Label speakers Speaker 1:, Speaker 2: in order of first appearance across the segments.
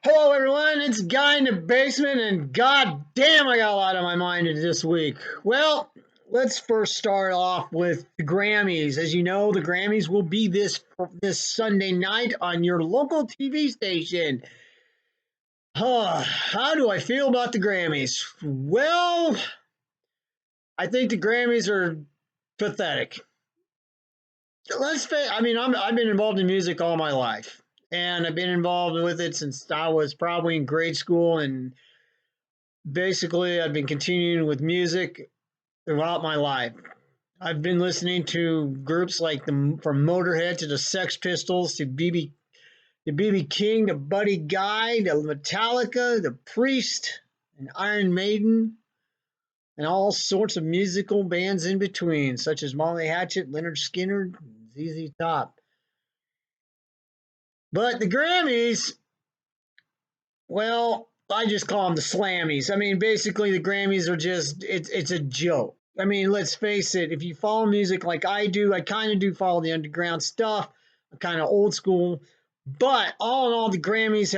Speaker 1: Hello, everyone. It's Guy in the Basement, and god damn, I got a lot on my mind this week. Well, let's first start off with the Grammys. As you know, the Grammys will be this Sunday night on your local TV station. How do I feel about the Grammys? Well, I think the Grammys are pathetic. Let's face. I've been involved in music all my life, and I've been involved with it since I was probably in grade school, and basically I've been continuing with music throughout my life. I've been listening to groups like from Motorhead to the Sex Pistols to BB King to Buddy Guy to Metallica, the Priest, and Iron Maiden, and all sorts of musical bands in between, such as Molly Hatchet, Leonard Skinner, ZZ Top. But the Grammys, well, I just call them the Slammies. I mean, basically, the Grammys are it's a joke. I mean, let's face it, if you follow music like I do, I kind of do follow the underground stuff. I'm kind of old school. But all in all, the Grammys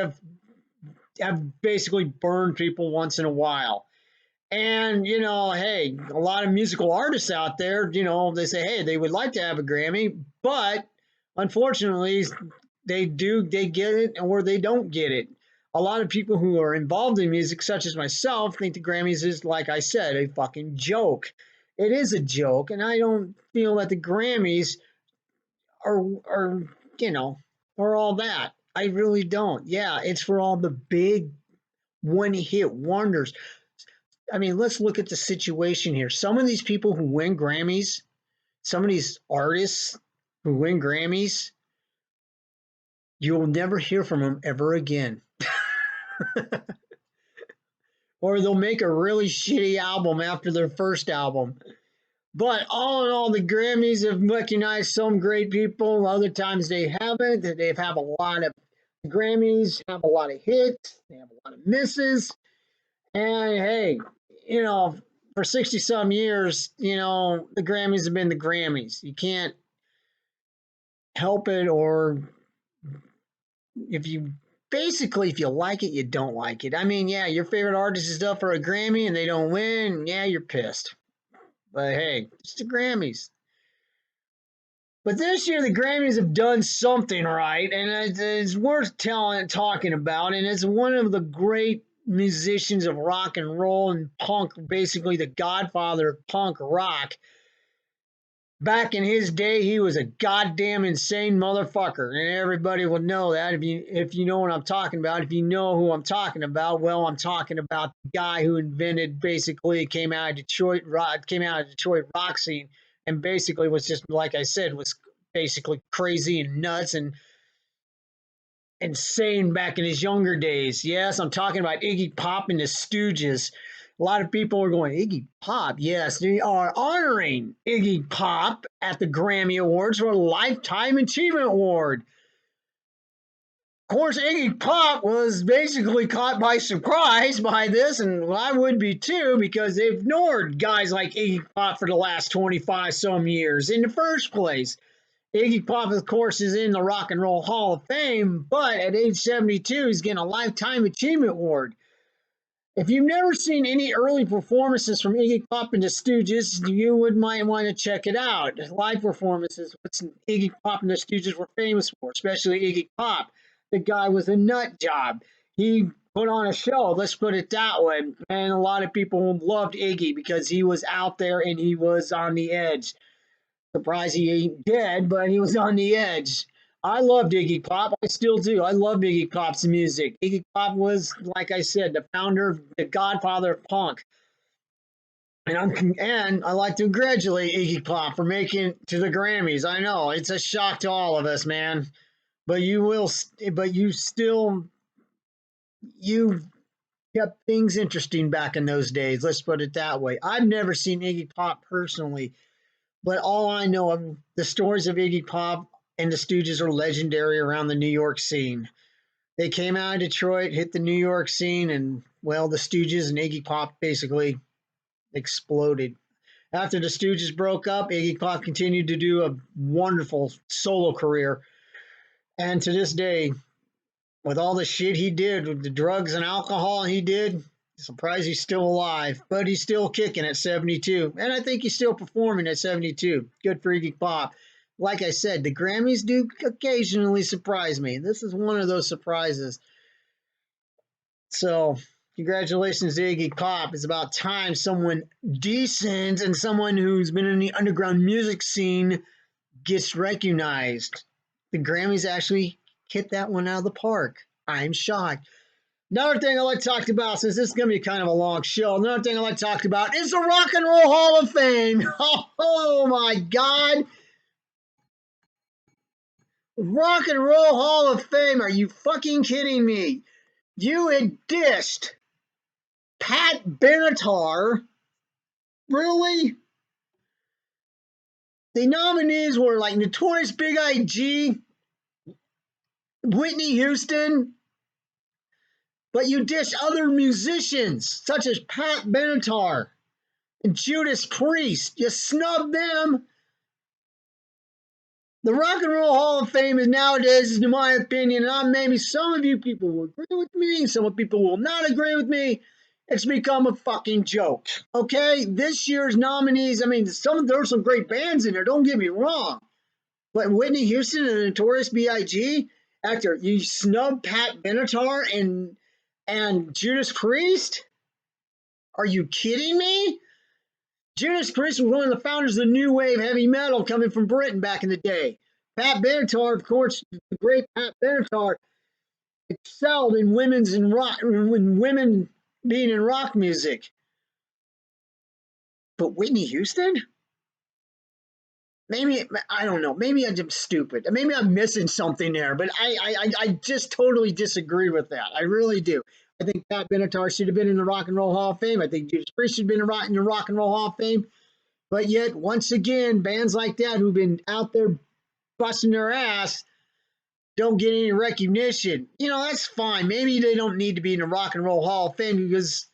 Speaker 1: have basically burned people once in a while. And, hey, a lot of musical artists out there, they say, hey, they would like to have a Grammy, but unfortunately, they get it or they don't get it. A lot of people who are involved in music, such as myself, think the Grammys is, like I said, a fucking joke. It is a joke, and I don't feel that the Grammys are you know, are all that. I really don't. Yeah, it's for all the big one hit wonders. I mean, let's look at the situation here. Some of these people who win Grammys, some of these artists who win Grammys, you'll never hear from them ever again. Or they'll make a really shitty album after their first album. But all in all, the Grammys have recognized some great people. Other times they haven't. They have a lot of Grammys, have a lot of hits, they have a lot of misses. And hey, you know, for 60 some years, the Grammys have been the Grammys. You can't help it, or if you if you like it, you don't like it. I mean, yeah, your favorite artist is up for a Grammy and they don't win. Yeah, you're pissed. But hey, it's the Grammys. But this year, the Grammys have done something right, and it's worth talking about. And it's one of the great musicians of rock and roll and punk, basically the godfather of punk rock. Back in his day, he was a goddamn insane motherfucker, and everybody will know that if you know what I'm talking about. If you know who I'm talking about, well, I'm talking about the guy who invented basically came out of Detroit rock scene, and basically was just like I said, was basically crazy and nuts and insane back in his younger days. Yes, I'm talking about Iggy Pop and the Stooges. A lot of people are going, Iggy Pop. Yes, they are honoring Iggy Pop at the Grammy Awards for a Lifetime Achievement Award. Of course, Iggy Pop was basically caught by surprise by this, and I would be too, because they've ignored guys like Iggy Pop for the last 25 some years in the first place. Iggy Pop, of course, is in the Rock and Roll Hall of Fame, but at age 72, he's getting a Lifetime Achievement Award. If you've never seen any early performances from Iggy Pop and the Stooges, might want to check it out. Live performances, what Iggy Pop and the Stooges were famous for, especially Iggy Pop. The guy was a nut job. He put on a show, let's put it that way. And a lot of people loved Iggy because he was out there and he was on the edge. Surprised he ain't dead, but he was on the edge. I loved Iggy Pop. I still do. I love Iggy Pop's music. Iggy Pop was, like I said, the founder, the godfather of punk. And I like to congratulate Iggy Pop for making it to the Grammys. I know it's a shock to all of us, man. But you kept things interesting back in those days. Let's put it that way. I've never seen Iggy Pop personally, but all I know of the stories of Iggy Pop and the Stooges are legendary around the New York scene. They came out of Detroit, hit the New York scene, and well, the Stooges and Iggy Pop basically exploded. After the Stooges broke up, Iggy Pop continued to do a wonderful solo career. And to this day, with all the shit he did with the drugs and alcohol he did. Surprised he's still alive, but he's still kicking at 72. And I think he's still performing at 72. Good for Iggy Pop. Like I said, the Grammys do occasionally surprise me. This is one of those surprises. So, congratulations to Iggy Pop. It's about time someone decent and someone who's been in the underground music scene gets recognized. The Grammys actually hit that one out of the park. I'm shocked. Another thing I like to talk about, since this is going to be kind of a long show, another thing I like to talk about is the Rock and Roll Hall of Fame. Oh my God. Rock and Roll Hall of Fame. Are you fucking kidding me? You had dissed Pat Benatar. Really? The nominees were like Notorious B.I.G., Whitney Houston, but you dissed other musicians such as Pat Benatar and Judas Priest. You snubbed them. The Rock and Roll Hall of Fame is nowadays, in my opinion, and maybe some of you people will agree with me, some people will not agree with me. It's become a fucking joke. Okay, this year's nominees, I mean, there are some great bands in there, don't get me wrong. But Whitney Houston and Notorious B.I.G., after you snub Pat Benatar and Judas Priest? Are you kidding me? Judas Priest was one of the founders of the new wave heavy metal coming from Britain back in the day. Pat Benatar, of course, the great Pat Benatar, excelled in women being in rock music. But Whitney Houston? Maybe, I don't know. Maybe I'm just stupid. Maybe I'm missing something there. But I just totally disagree with that. I really do. I think Pat Benatar should have been in the Rock and Roll Hall of Fame. I think Judas Priest should have been in the Rock and Roll Hall of Fame. But yet, once again, bands like that who've been out there busting their ass don't get any recognition. You know, that's fine. Maybe they don't need to be in the Rock and Roll Hall of Fame because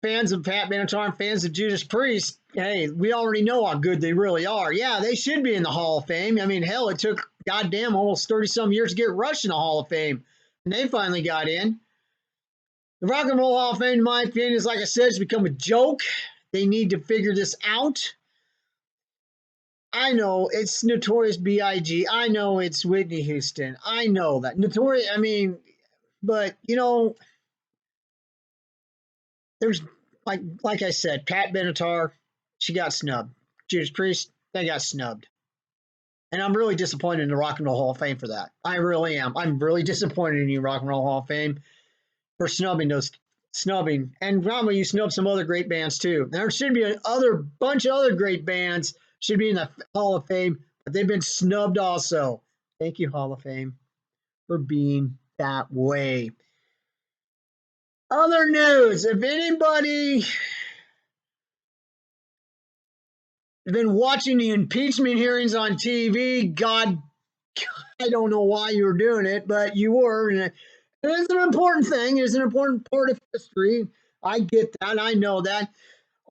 Speaker 1: fans of Pat Benatar and fans of Judas Priest, hey, we already know how good they really are. Yeah, they should be in the Hall of Fame. I mean, hell, it took goddamn almost 30-some years to get Rush in the Hall of Fame, and they finally got in. The Rock and Roll Hall of Fame, in my opinion, is, like I said, it's become a joke. They need to figure this out. I know it's Notorious B.I.G. I know it's Whitney Houston. I know that. Notorious, I mean, but, you know, there's, like I said, Pat Benatar, she got snubbed. Judas Priest, they got snubbed. And I'm really disappointed in the Rock and Roll Hall of Fame for that. I really am. I'm really disappointed in you, Rock and Roll Hall of Fame, for snubbing. And probably you snubbed some other great bands too. There should be a bunch of other great bands should be in the Hall of Fame, but they've been snubbed also. Thank you, Hall of Fame, for being that way. Other news, if anybody has been watching the impeachment hearings on TV, God, I don't know why you were doing it, but you were. And it is an important thing. It's an important part of history. I get that. I know that.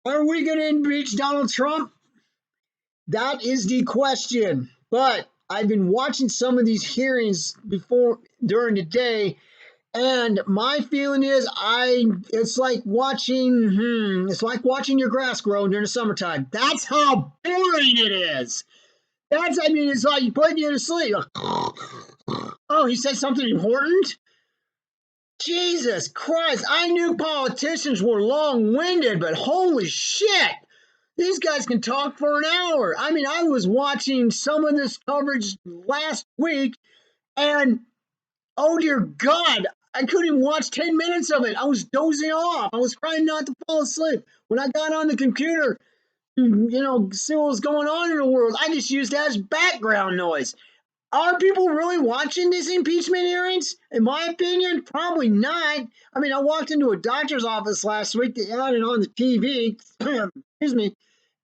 Speaker 1: Are we going to impeach Donald Trump? That is the question. But I've been watching some of these hearings during the day, and my feeling is it's like watching your grass grow during the summertime. That's how boring it is. It's like you put you to sleep. Oh, he said something important? Jesus Christ, I knew politicians were long-winded, but holy shit. These guys can talk for an hour. I mean, I was watching some of this coverage last week, and oh dear God, I couldn't even watch 10 minutes of it. I was dozing off. I was trying not to fall asleep. When I got on the computer, see what was going on in the world, I just used that as background noise. Are people really watching these impeachment hearings? In my opinion, probably not. I mean, I walked into a doctor's office last week. They had it on the TV, excuse me,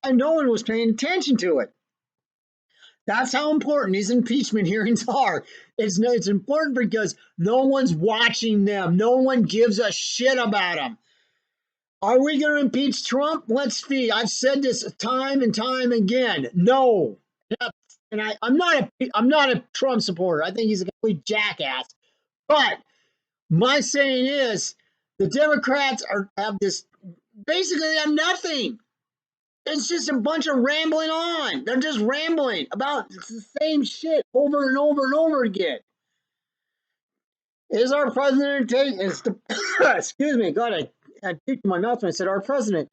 Speaker 1: and no one was paying attention to it. That's how important these impeachment hearings are. It's important because no one's watching them. No one gives a shit about them. Are we going to impeach Trump? Let's see. I've said this time and time again. No. And I'm not a Trump supporter. I think he's a complete jackass. But my saying is the Democrats have this, basically they have nothing. It's just a bunch of rambling on. They're just rambling about the same shit over and over and over again. Is our president taking, excuse me, God, I peeked my mouth when I said our president.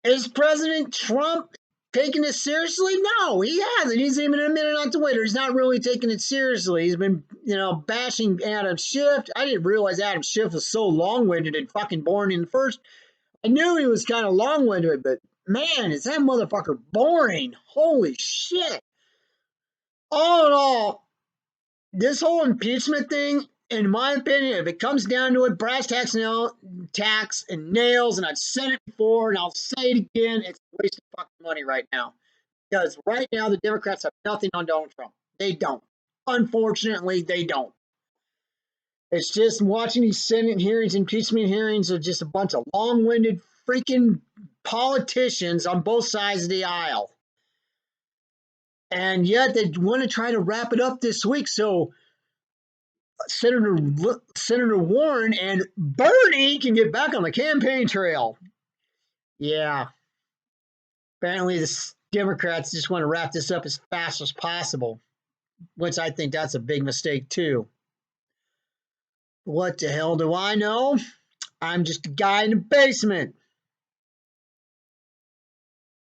Speaker 1: Is President Trump taking it seriously? No, he hasn't. He's even admitted on Twitter. He's not really taking it seriously. He's been, bashing Adam Schiff. I didn't realize Adam Schiff was so long-winded and fucking boring in the first. I knew he was kind of long-winded, but man, is that motherfucker boring. Holy shit. All in all, this whole impeachment thing, in my opinion, if it comes down to it, brass tacks and nails, and I've said it before and I'll say it again, it's a waste of fucking money right now. Because right now the Democrats have nothing on Donald Trump. They don't. Unfortunately, they don't. It's just watching these Senate hearings, impeachment hearings, are just a bunch of long-winded freaking politicians on both sides of the aisle. And yet they want to try to wrap it up this week. So Senator Warren and Bernie can get back on the campaign trail. Yeah. Apparently the Democrats just want to wrap this up as fast as possible, which I think that's a big mistake too. What the hell do I know? I'm just a guy in the basement.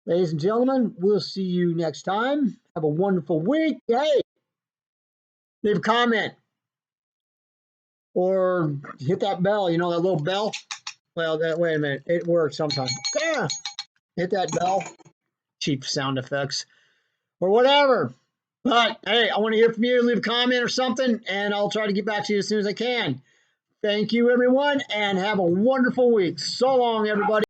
Speaker 1: Ladies and gentlemen, we'll see you next time. Have a wonderful week. Hey, leave a comment or hit that bell. You know that little bell? Well, wait a minute. It works sometimes. Yeah. Hit that bell. Cheap sound effects or whatever. But hey, I want to hear from you. Leave a comment or something, and I'll try to get back to you as soon as I can. Thank you, everyone, and have a wonderful week. So long, everybody.